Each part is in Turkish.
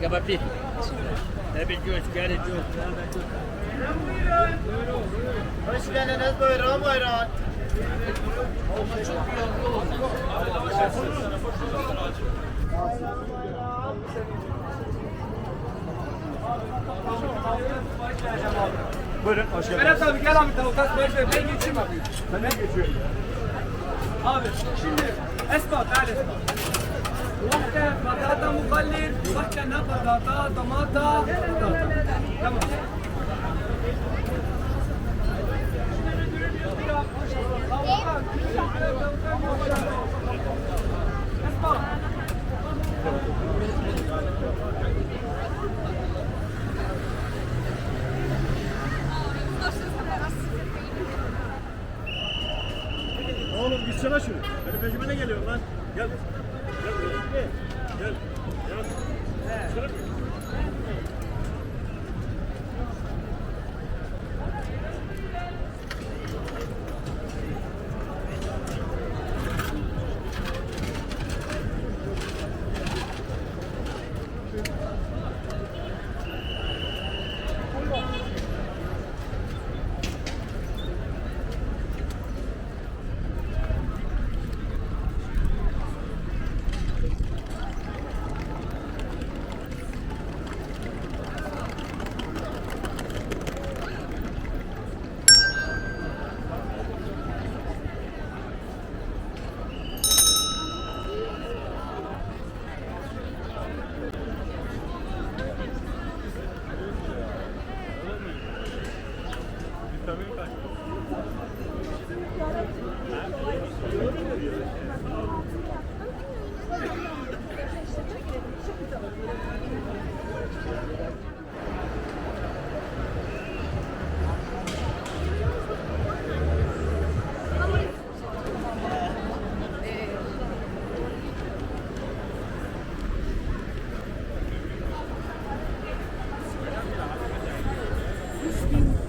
Kapapi. Tabii göç, geri göç. Hoş geldiniz, buyurun buyurun. Buyurun, hoş geldiniz. Berat abi gel abi tavukta sipariş ver. Ben geçeyim abi. Sen ne geçiyorsun? Abi şimdi اسمع تعال اسمع. واحدة بطاطا مخلل، واحدة بطاطا طماطة بطاطا. تمام. اسمع. Oğlum gitsene şunu. Benim peşime ne geliyorsun lan? Gel. Gel buraya. Gel. Gel. Şuraya.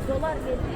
$3.000 verir.